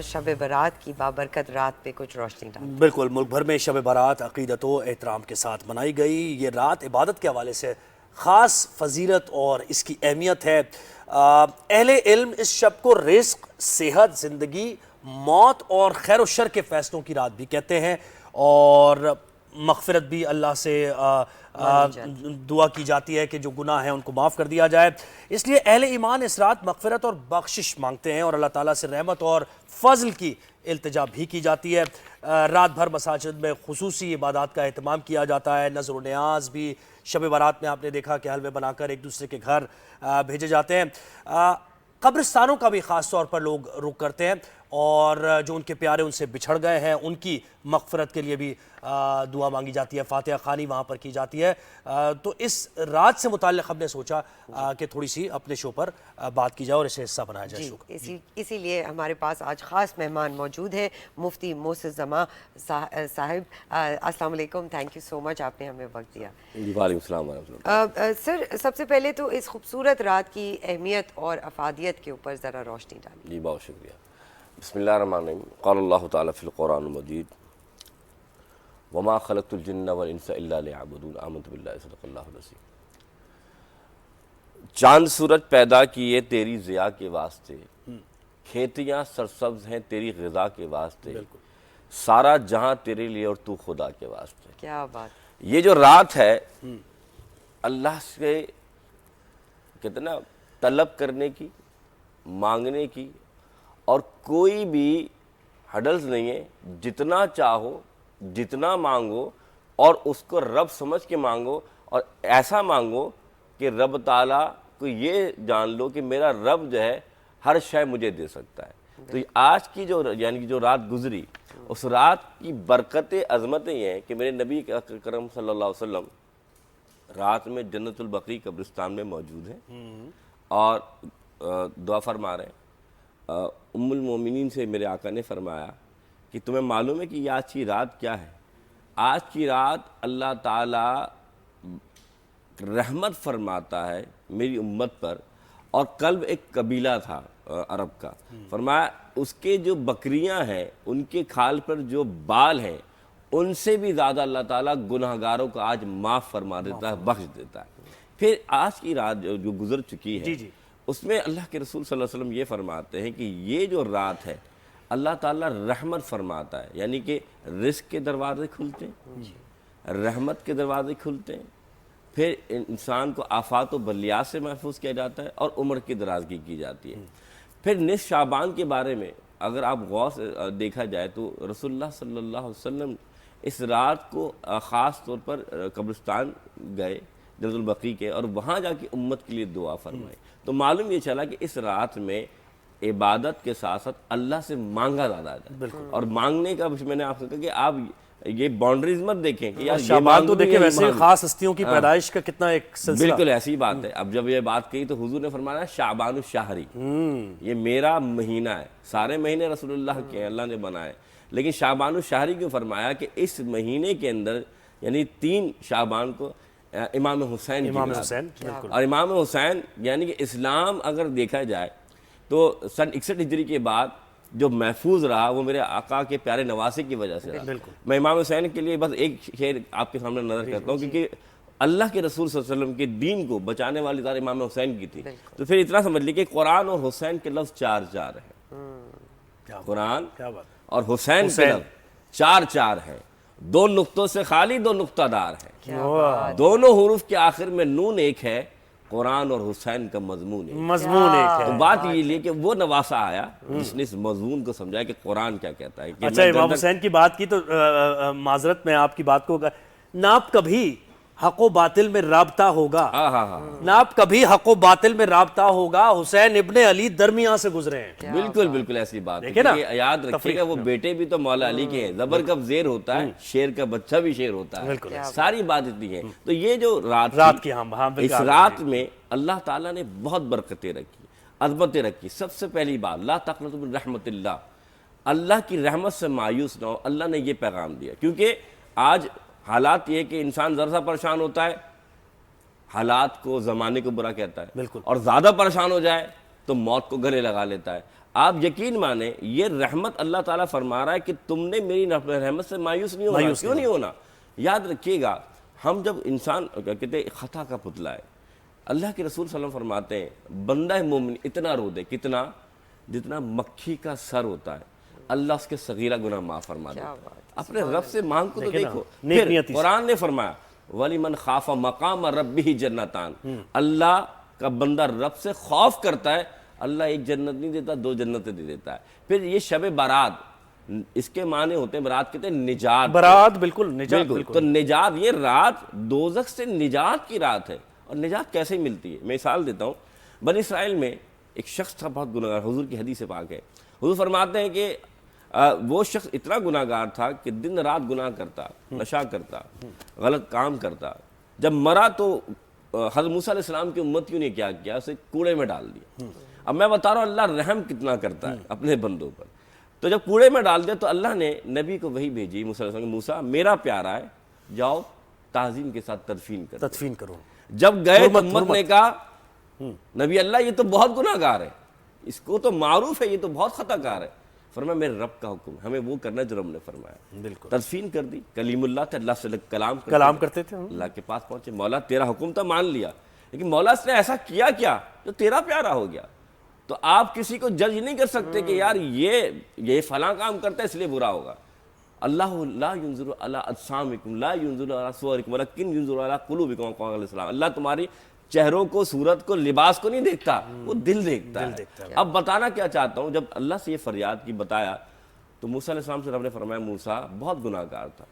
شب برات کی بابرکت رات پہ کچھ روشنی ڈال. بالکل، ملک بھر میں شب برات عقیدت و احترام کے ساتھ منائی گئی. یہ رات عبادت کے حوالے سے خاص فضیلت اور اس کی اہمیت ہے. اہل علم اس شب کو رزق، صحت، زندگی، موت اور خیر و شر کے فیصلوں کی رات بھی کہتے ہیں، اور مغفرت بھی اللہ سے دعا کی جاتی ہے کہ جو گناہ ہیں ان کو معاف کر دیا جائے. اس لیے اہل ایمان اس رات مغفرت اور بخشش مانگتے ہیں اور اللہ تعالیٰ سے رحمت اور فضل کی التجا بھی کی جاتی ہے. رات بھر مساجد میں خصوصی عبادات کا اہتمام کیا جاتا ہے. نذر و نیاز بھی شب برات میں آپ نے دیکھا کہ حلوے بنا کر ایک دوسرے کے گھر بھیجے جاتے ہیں. قبرستانوں کا بھی خاص طور پر لوگ رخ کرتے ہیں اور جو ان کے پیارے ان سے بچھڑ گئے ہیں ان کی مغفرت کے لیے بھی دعا مانگی جاتی ہے، فاتحہ خوانی وہاں پر کی جاتی ہے. تو اس رات سے متعلق ہم نے سوچا کہ تھوڑی سی اپنے شو پر بات کی جائے اور اسے حصہ بنایا جائے شو کا. اسی لیے ہمارے پاس آج خاص مہمان موجود ہیں، مفتی موسر زماں صاحب. السلام علیکم، تھینک یو سو مچ، آپ نے ہمیں وقت دیا. وعلیکم السلام ورحمۃ اللہ. سر، سب سے پہلے تو اس خوبصورت رات کی اہمیت اور افادیت کے اوپر ذرا روشنی ڈالیے. جی بہت شکریہ. بسم اللہ الرحمن الرحیم. قال اللہ تعالیٰ فی القرآن المجید وما خلقت الجن والانس الا لیعبدون آمنت باللہ صدق اللہ العظیم. چاند سورج پیدا کیے تیری ضیاء کے واسطے، کھیتیاں سرسبز ہیں تیری غذا کے واسطے، سارا جہاں تیرے لیے اور تو خدا کے واسطے. کیا بات. یہ جو رات ہے اللہ سے کتنا طلب کرنے کی، مانگنے کی، اور کوئی بھی ہڈلز نہیں ہے. جتنا چاہو، جتنا مانگو، اور اس کو رب سمجھ کے مانگو، اور ایسا مانگو کہ رب تعالیٰ کو یہ جان لو کہ میرا رب جو ہے ہر شے مجھے دے سکتا ہے. تو آج کی جو رات گزری، اس رات کی برکتیں، عظمتیں یہ ہیں کہ میرے نبی کرم صلی اللہ علیہ وسلم رات میں جنت البقیع قبرستان میں موجود ہیں اور دعا فرما رہے ہیں. ام المومنین سے میرے آقا نے فرمایا کہ تمہیں معلوم ہے کہ یہ آج کی رات کیا ہے؟ آج کی رات اللہ تعالیٰ رحمت فرماتا ہے میری امت پر. اور قلب ایک قبیلہ تھا عرب کا، فرمایا اس کے جو بکریاں ہیں ان کے کھال پر جو بال ہیں ان سے بھی زیادہ اللہ تعالیٰ گناہگاروں کو آج معاف فرما دیتا ہے، بخش دیتا ہے. پھر آج کی رات جو گزر چکی ہے اس میں اللہ کے رسول صلی اللہ علیہ وسلم یہ فرماتے ہیں کہ یہ جو رات ہے اللہ تعالیٰ رحمت فرماتا ہے، یعنی کہ رزق کے دروازے کھلتے ہیں، رحمت کے دروازے کھلتے ہیں، پھر انسان کو آفات و بلیات سے محفوظ کیا جاتا ہے اور عمر کی درازگی کی جاتی ہے. پھر نصف شعبان کے بارے میں اگر آپ غور سے دیکھا جائے تو رسول اللہ صلی اللہ علیہ وسلم اس رات کو خاص طور پر قبرستان گئے جنت البقیع کے، اور وہاں جا کے امت کے لیے دعا فرمائی. تو معلوم یہ چلا کہ اس رات میں عبادت کے ساتھ ساتھ اللہ سے مانگا زیادہ جائے. اور مانگنے کا میں نے آپ سے کہا کہ آپ یہ باؤنڈریز مت دیکھیں کہ یار شعبان تو دیکھیں ویسے خاص ہستیوں کی پیدائش کا کتنا ایک سلسلہ. بالکل ایسی بات ہے. اب جب یہ بات کہی تو حضور نے فرمایا شعبان الشہری، یہ میرا مہینہ ہے. سارے مہینے رسول اللہ کے اللہ نے بنائے، لیکن شعبان الشہری کیوں فرمایا کہ اس مہینے کے اندر یعنی 3 شعبان کو امام حسین کی اور امام حسین یعنی کہ اسلام اگر دیکھا جائے تو سن 61 ہجری کے بعد جو محفوظ رہا وہ میرے آقا کے پیارے نواسے کی وجہ سے رہا. میں امام حسین کے لیے بس ایک شعر آپ کے سامنے نظر کرتا ہوں کیونکہ اللہ کے رسول صلی اللہ علیہ وسلم کے دین کو بچانے والی ذات امام حسین کی تھی. تو پھر اتنا سمجھ لیجیے کہ قرآن اور حسین کے لفظ 4 ہیں. قرآن اور حسین کے لفظ 4 ہیں. 2 نقطوں سے خالی 2 نقطہ دار ہیں. دونوں حروف کے آخر میں نون ایک ہے. قرآن اور حسین کا مضمون ایک ہے. تو بات یہ لیے کہ وہ نواسا آیا جس نے اس مضمون کو سمجھایا کہ قرآن کیا کہتا ہے. اچھا، امام حسین کی بات کی تو معذرت میں آپ کی بات کو ناپ کبھی حق و باطل میں رابطہ ہوگا، ناپ کبھی حق و باطل میں رابطہ ہوگا، حسین ابن علی درمیان سے گزرے ہیں. بالکل بالکل ایسی بات ہے. یاد رکھیے گا وہ بیٹے بھی تو مولا علی کے ہیں. زبر کا زیر ہوتا ہے، شیر کا بچہ بھی شیر ہوتا ہے. ساری بات اتنی ہے. تو یہ جو رات کی اس رات میں اللہ تعالیٰ نے بہت برکتیں رکھی، عظمتیں رکھی. سب سے پہلی بات لا تقنطوا من رحمت اللہ، اللہ کی رحمت سے مایوس نہ ہو. اللہ نے یہ پیغام دیا کیونکہ آج حالات یہ کہ انسان ذرا سا پریشان ہوتا ہے حالات کو، زمانے کو برا کہتا ہے، اور زیادہ پریشان ہو جائے تو موت کو گلے لگا لیتا ہے. آپ یقین مانیں یہ رحمت اللہ تعالیٰ فرما رہا ہے کہ تم نے میری رحمت سے مایوس نہیں ہونا. کیوں نہیں ہونا؟ یاد رکھیے گا ہم جب انسان کہتے ہیں خطا کا پتلا ہے, اللہ کے رسول صلی اللہ علیہ وسلم فرماتے ہیں بندہ مومن اتنا رو دے, کتنا, جتنا مکھی کا سر ہوتا ہے, اللہ اس کے صغیرہ گناہ معاف فرما دے. اپنے رب سے مانگ کو تو دیکھو. پھر قرآن نے فرمایا وَلِمَنْ خَافَ مَقَامَ رَبِّهِ جَنَّتَانِ, اللہ کا بندہ رب سے خوف کرتا ہے, اللہ ایک جنت نہیں دیتا, 2 جنتیں دے دیتا ہے. پھر یہ شب برات, اس کے معنی ہوتے ہیں برات کہتے ہیں نجات. برات بالکل نجات. تو نجات, یہ رات دوزخ سے نجات کی رات ہے. اور نجات کیسے ملتی ہے؟ میں مثال دیتا ہوں. بنی اسرائیل میں ایک شخص تھا بہت گناہگار, حضور کی حدیث پاک ہے. حضور فرماتے ہیں کہ وہ شخص اتنا گناہگار تھا کہ دن رات گناہ کرتا, نشہ کرتا, غلط کام کرتا. جب مرا تو حضرت موسیٰ علیہ السلام کی امتیوں نے کیا کیا, اسے کوڑے میں ڈال دیا. اب میں بتا رہا ہوں اللہ رحم کتنا کرتا ہے اپنے بندوں پر. تو جب کوڑے میں ڈال دیا تو اللہ نے نبی کو وہی بھیجی موسیٰ علیہ السلام, موسیٰ میرا پیارا ہے, جاؤ تعظیم کے ساتھ تدفین کرو. جب گئے امت نے کہا نبی اللہ یہ تو بہت گناہگار ہے, اس کو تو معروف ہے یہ تو بہت خطا کار ہے. فرمایا میرے رب کا حکم, ہمیں وہ کرنا جو رب نے فرمایا. تدفین کر دی. کلیم اللہ تھے, اللہ سے کلام کرتے تھے, اللہ کے پاس پہنچے, مولا تیرا حکم تھا مان لیا, لیکن مولا اس نے ایسا کیا کیا جو تیرا پیارا ہو گیا. تو آپ کسی کو جج نہیں کر سکتے کہ یار یہ فلاں کام کرتا ہے اس لیے برا ہوگا. اللہ لا ينظر الی اجسامکم لا ينظر الی صورکم ولکن ينظر الی قلوبکم, قال علیہ السلام, اللہ تمہاری چہروں کو, صورت کو, لباس کو نہیں دیکھتا, وہ دل دیکھتا ہے. اب بتانا کیا چاہتا ہوں, جب اللہ سے یہ فریاد کی بتایا تو موسیٰ علیہ السلام سے رب نے فرمایا موسیٰ بہت گناہ گار تھا,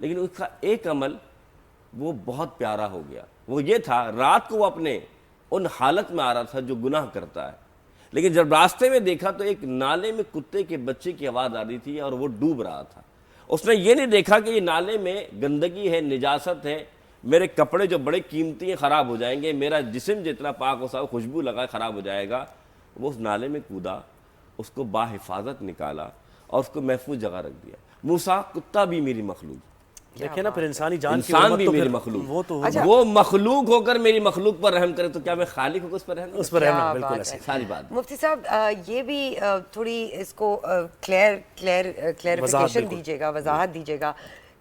لیکن اس کا ایک عمل وہ بہت پیارا ہو گیا. وہ یہ تھا رات کو وہ اپنے ان حالت میں آ رہا تھا جو گناہ کرتا ہے, لیکن جب راستے میں دیکھا تو ایک نالے میں کتے کے بچے کی آواز آ رہی تھی اور وہ ڈوب رہا تھا. اس نے یہ نہیں دیکھا کہ یہ نالے میں گندگی ہے, نجاست ہے, میرے کپڑے جو بڑے قیمتی ہیں خراب ہو جائیں گے, میرا جسم جتنا پاک ہو سکتا خوشبو لگا خراب ہو جائے گا. وہ اس نالے میں کودا, اس کو باحفاظت نکالا اور اس کو محفوظ جگہ رکھ دیا. موسیٰ کتا بھی میری مخلوق, دیکھیں نا پھر انسانی جان کی انسان بھی میری مخلوق, وہ مخلوق ہو کر میری مخلوق پر رحم کرے تو کیا میں خالق ہو کر اس پر رحم کروں؟ اس پر رحم بالکل ایسے ساری بات. مفتی صاحب یہ بھی تھوڑی اس کو کلیئرفیکیشن دیجیے گا, وضاحت دیجیے گا.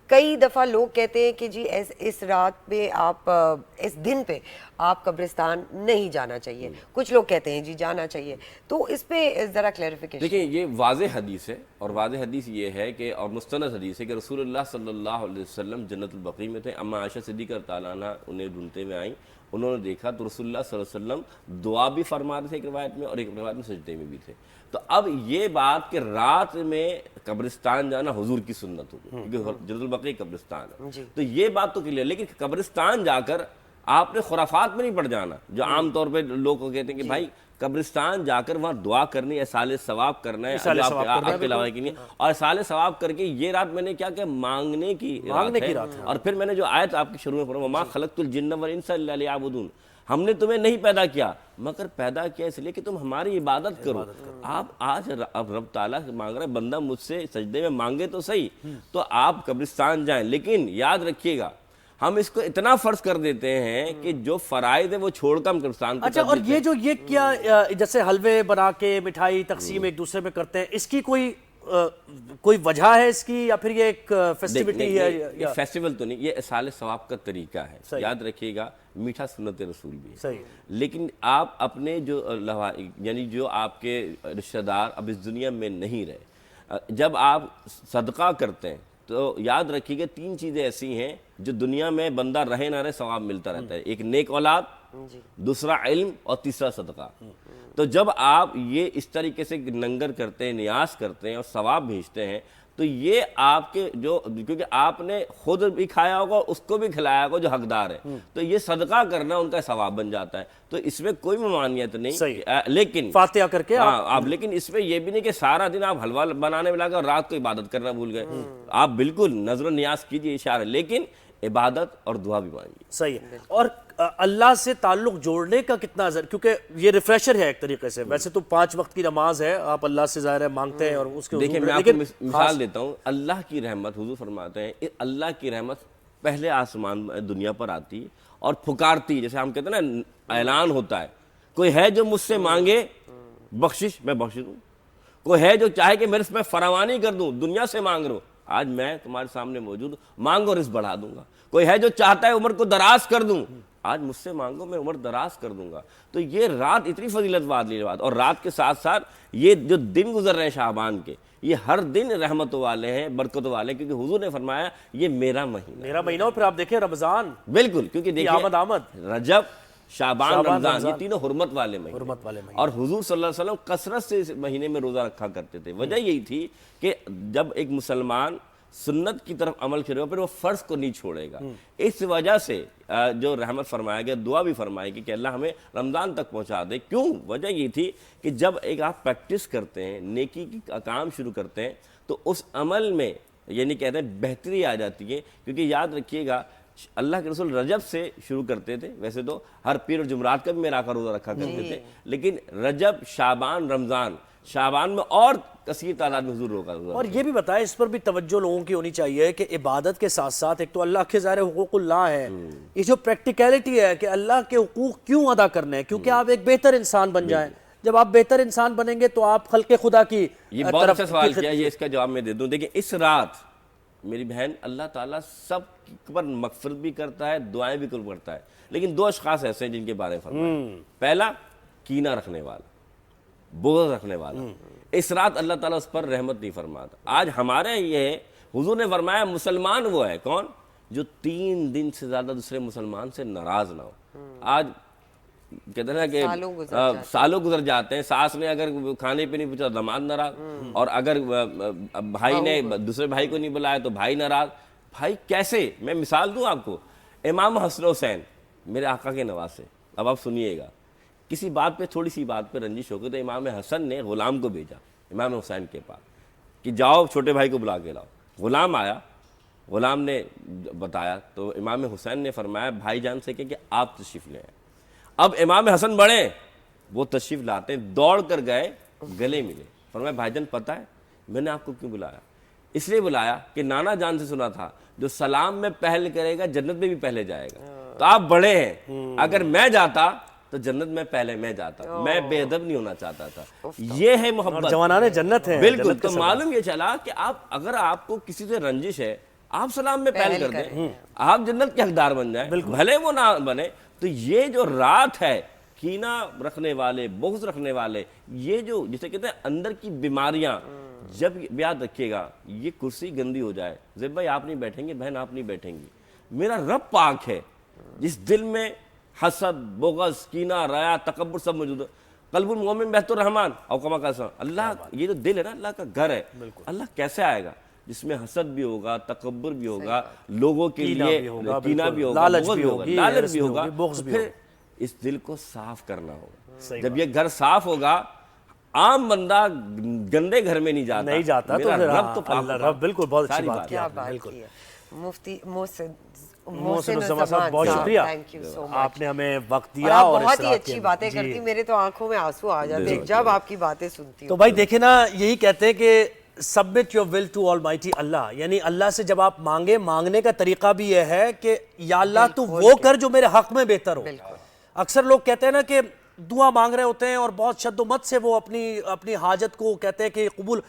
کئی دفعہ لوگ کہتے ہیں کہ جی اس رات پہ آپ, اس دن پہ آپ قبرستان نہیں جانا چاہیے, کچھ لوگ کہتے ہیں جی جانا چاہیے. تو اس پہ ذرا کلیئرفیکیشن. دیکھیں یہ واضح حدیث ہے, اور واضح حدیث یہ ہے کہ, اور مستند حدیث ہے کہ رسول اللہ صلی اللہ علیہ وسلم جنت البقیع میں تھے. اما عائشہ صدیقہ تعالیٰ عنہا انہیں ڈھونڈتے ہوئے آئیں, انہوں نے دیکھا تو رسول اللہ صلی اللہ علیہ وسلم دعا بھی فرما رہے تھے ایک روایت میں, اور ایک روایت میں سجدے میں بھی تھے. تو اب یہ بات کہ رات میں قبرستان جانا حضور کی سنت ہوگی, کیونکہ جنت البقیع قبرستان ہے, تو یہ بات تو کلیئر. لیکن قبرستان جا کر آپ نے خرافات میں نہیں پڑ جانا, جو عام طور پہ لوگ کو کہتے ہیں کہ بھائی قبرستان جا کر وہاں دعا کرنی ہے, احسال ثواب کرنا ہے, آپ کے علاوہ کی نہیں, اور احسال ثواب کر کے یہ رات میں نے کیا کہ مانگنے کی رات ہے. اور پھر میں نے جو آیت آپ کی شروع میں پڑھا وما خلقت الجن والانس الا لیعبدون, ہم نے تمہیں نہیں پیدا کیا مگر پیدا کیا اس لیے کہ تم ہماری عبادت کرو. آپ آج اب رب تعالیٰ مانگ رہے بندہ مجھ سے سجدے میں مانگے تو صحیح, تو آپ قبرستان جائیں, لیکن یاد رکھیے گا ہم اس کو اتنا فرض کر دیتے ہیں کہ جو فرائض ہے وہ چھوڑ کر ہم قبرستان کو. اچھا, اور یہ کیا جیسے حلوے بنا کے مٹھائی تقسیم ایک دوسرے میں کرتے ہیں, اس کی کوئی وجہ ہے اس کی, یا پھر یہ ایک فیسٹیوٹی ہے؟ یہ فیسٹیول تو نہیں, یہ احسال ثواب کا طریقہ ہے. یاد رکھیے گا میٹھا سنت رسول بھی ہے, لیکن آپ اپنے جو یعنی جو آپ کے رشتہ دار اب اس دنیا میں نہیں رہے, جب آپ صدقہ کرتے ہیں تو یاد رکھیے گا 3 چیزیں ایسی ہیں جو دنیا میں بندہ رہے نہ رہے ثواب ملتا رہتا ہے. ایک نیک اولاد, دوسرا علم, اور تیسرا صدقہ. تو جب آپ یہ اس طریقے سے ننگر کرتے ہیں, نیاز کرتے ہیں اور ثواب بھیجتے ہیں, تو یہ آپ کے جو, کیونکہ آپ نے خود بھی کھایا ہوگا اس کو بھی کھلایا ہوگا جو حقدار ہے, تو یہ صدقہ کرنا ان کا ثواب بن جاتا ہے. تو اس میں کوئی ممانعت نہیں, لیکن فاتحہ کر کے آپ, لیکن اس میں یہ بھی نہیں کہ سارا دن آپ حلوہ بنانے میں لگے اور رات کو عبادت کرنا بھول گئے. آپ بالکل نظر و نیاز کیجیے, اشارہ, لیکن عبادت اور دعا بھی مانگیے. صحیح ہے. اور اللہ سے تعلق جوڑنے کا کتنا کیونکہ یہ ریفریشر ہے ایک طریقے سے, ویسے تو 5 وقت کی نماز ہے, آپ اللہ سے ظاہر ہے مانگتے ہیں اور اس کے. دیکھیں میں آپ کو مثال دیتا ہوں, اللہ کی رحمت, حضور فرماتے ہیں اللہ کی رحمت پہلے آسمان دنیا پر آتی اور پھکارتی, جیسے ہم کہتے ہیں نا اعلان ہوتا ہے, کوئی ہے جو مجھ سے مانگے بخشش میں بخش دوں, کوئی ہے جو چاہے کہ میرے میں فراوانی کر دوں، دنیا سے مانگ رہا ہوں، آج میں تمہارے سامنے موجود ہوں، مانگو رزق بڑھا دوں گا۔ کوئی ہے جو چاہتا ہے عمر کو دراز کر دوں، آج مجھ سے مانگو میں عمر دراز کر دوں گا۔ تو یہ رات اتنی فضیلت والی بات، اور رات کے ساتھ ساتھ یہ جو دن گزر رہے ہیں شعبان کے، یہ ہر دن رحمتوں والے ہیں، برکتوں والے ہیں، کیونکہ حضور نے فرمایا یہ میرا مہینہ، میرا مہینہ، اور پھر آپ دیکھیں رمضان، بالکل، کیونکہ دیکھیں آمد رجب، شعبان، رمضان، یہ تینوں حرمت والے مہینے، اور حضور صلی اللہ علیہ وسلم کثرت سے اس مہینے میں روزہ رکھا کرتے تھے۔ وجہ یہی تھی کہ جب ایک مسلمان سنت کی طرف عمل کرے گا پھر وہ فرض کو نہیں چھوڑے گا۔ اس وجہ سے جو رحمت فرمایا گیا، دعا بھی فرمائی گئی کہ اللہ ہمیں رمضان تک پہنچا دے۔ کیوں؟ وجہ یہ تھی کہ جب ایک آپ پریکٹس کرتے ہیں، نیکی کی کام شروع کرتے ہیں، تو اس عمل میں یعنی کہتے ہیں بہتری آ جاتی ہے، کیونکہ یاد رکھیے گا اللہ کے رسول رجب سے شروع کرتے تھے، ویسے تو ہر پیر اور جمعرات کا بھی میرا کا روزہ رکھا کرتے تھے، لیکن رجب، شعبان، رمضان، شعبان میں اور کثیر تعداد میں حضور روزہ۔ اور یہ بھی بتائیں، اس پر بھی توجہ لوگوں کی ہونی چاہیے کہ عبادت کے ساتھ ساتھ ایک تو اللہ کے ظاہر حقوق اللہ ہے، یہ جو پریکٹیکلٹی ہے کہ اللہ کے حقوق کیوں ادا کرنے ہیں، کیونکہ آپ ایک بہتر انسان بن جائیں۔ جب آپ بہتر انسان بنیں گے تو آپ خلق خدا کی یہ بہت اچھا سوال کیا، یہ اس کا جواب میں دے دوں۔ دیکھیں اس رات میری بہن اللہ تعالیٰ سب پر مغفرت بھی کرتا ہے، دعائیں بھی قبول کرتا ہے، لیکن دو اشخاص ایسے ہیں جن کے بارے میں فرمایا۔ پہلا کینہ رکھنے والا، بغض رکھنے والا، اس رات اللہ تعالیٰ اس پر رحمت نہیں فرماتا۔ آج ہمارے یہ ہے، حضور نے فرمایا مسلمان وہ ہے کون جو 3 دن سے زیادہ دوسرے مسلمان سے ناراض نہ ہو۔ آج کہتے ہیں نا کہ سالوں گزر جاتے ہیں، ساس نے اگر کھانے پہ نہیں پوچھا داماد ناراض، اور اگر بھائی نے دوسرے بھائی کو نہیں بلایا تو بھائی ناراض۔ بھائی کیسے؟ میں مثال دوں آپ کو، امام حسن حسین میرے آقا کے نواسے، اب آپ سنیے گا، کسی بات پہ تھوڑی سی بات پہ رنجش ہو گئی تو امام حسن نے غلام کو بھیجا امام حسین کے پاس کہ جاؤ چھوٹے بھائی کو بلا کے لاؤ۔ غلام آیا، غلام نے بتایا تو امام حسین نے فرمایا بھائی جان سے کہ آپ تشریف لے آئے۔ اب امام حسن بڑے، وہ تشریف لاتے ہیں، دوڑ کر گئے، گلے ملے، فرمایا بھائی جان پتہ ہے میں نے آپ کو کیوں بلایا؟ اس لیے بلایا کہ نانا جان سے سنا تھا جو سلام میں پہل کرے گا جنت میں بھی پہلے جائے گا، تو آپ بڑے ہیں، اگر میں جاتا تو جنت میں پہلے میں جاتا، میں بے ادب نہیں ہونا چاہتا تھا۔ یہ ہے محبت، جوانان جنت ہے، بالکل۔ تو معلوم یہ چلا کہ اگر آپ کو کسی سے رنجش ہے، آپ سلام میں پہل کر دیں، آپ جنت کے حقدار بن جائیں، بھلے وہ نہ بنے۔ تو یہ جو رات ہے، کینہ رکھنے والے، بغض رکھنے والے، یہ جو جسے کہتے ہیں اندر کی بیماریاں، جب یاد رکھیے گا یہ کرسی گندی ہو جائے، زیب بھائی آپ نہیں بیٹھیں گے، بہن آپ نہیں بیٹھیں گی، میرا رب پاک ہے جس دل میں حسد، بغض، کینہ، ریا، تکبر سب موجود ہے۔ قلب المومن بیت الرحمن، او کما قال اللہ، یہ جو دل ہے نا اللہ کا گھر ہے۔ اللہ کیسے آئے گا؟ جس میں حسد بھی ہوگا، تکبر بھی ہوگا، لوگوں کے لیے کینہ بھی ہوگا، لالچ بھی ہوگا، لالچ بھی ہوگا، پھر اس دل کو صاف کرنا ہوگا۔ جب یہ گھر صاف ہوگا، عام بندہ گندے گھر میں نہیں جاتا، تو رب تو پاک رب، بالکل، بہت اچھی بات کیا بات کی ہے مفتی محسن الزمان صاحب، بہت شکریہ، آپ نے ہمیں وقت دیا اور اور بہت ہی اچھی باتیں کرتی، میرے تو آنکھوں میں آنسو آ جاتے جب آپ کی باتیں سنتی ہوں۔ تو بھائی دیکھیں نا، یہی کہتے ہیں کہ submit your will to Almighty Allah, یعنی اللہ سے جب آپ مانگیں، مانگنے کا طریقہ بھی یہ ہے کہ یا اللہ تو وہ کر جو میرے حق میں بہتر ہو۔ اکثر لوگ کہتے ہیں نا کہ دعا مانگ رہے ہوتے ہیں اور بہت شد و مت سے وہ اپنی حاجت کو کہتے ہیں کہ قبول،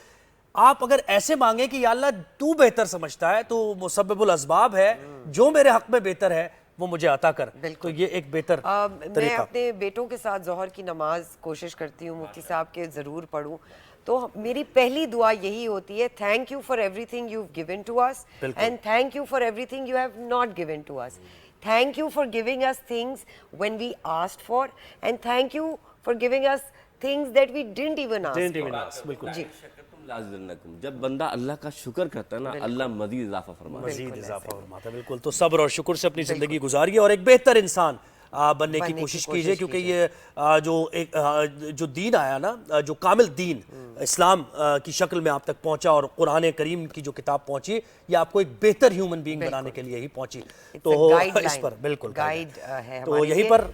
آپ اگر ایسے مانگیں کہ یا اللہ تو بہتر سمجھتا ہے، تو مسبب الاسباب ہے، جو میرے حق میں بہتر ہے وہ مجھے عطا کر، تو یہ ایک بہتر میں طریقہ۔ اپنے بیٹوں کے ساتھ ظہر کی نماز کوشش کرتی ہوں مفتی صاحب کے ضرور پڑھوں، تو میری پہلی دعا یہی ہوتی ہے thank you for everything you have given to us and thank you for everything you have not given to us, thank you for giving us things when we asked for and thank you for giving us things that we didn't even ask for۔ بالکل جی، جب بندہ اللہ کا شکر کرتا ہے نا، اللہ مزید اضافہ فرماتا ہے، مزید اضافہ فرماتا ہے۔ بالکل، تو صبر اور شکر سے اپنی زندگی گزاریے اور ایک بہتر انسان بننے کی کوشش کیجئے، کیونکہ یہ جو دین آیا نا، جو کامل دین اسلام کی شکل میں آپ تک پہنچا اور قرآن کریم کی جو کتاب پہنچی، یہ آپ کو ایک بہتر ہیومن بینگ بنانے کے لیے ہی پہنچی، تو اس پر بالکل گائیڈ ہے، تو یہیں پر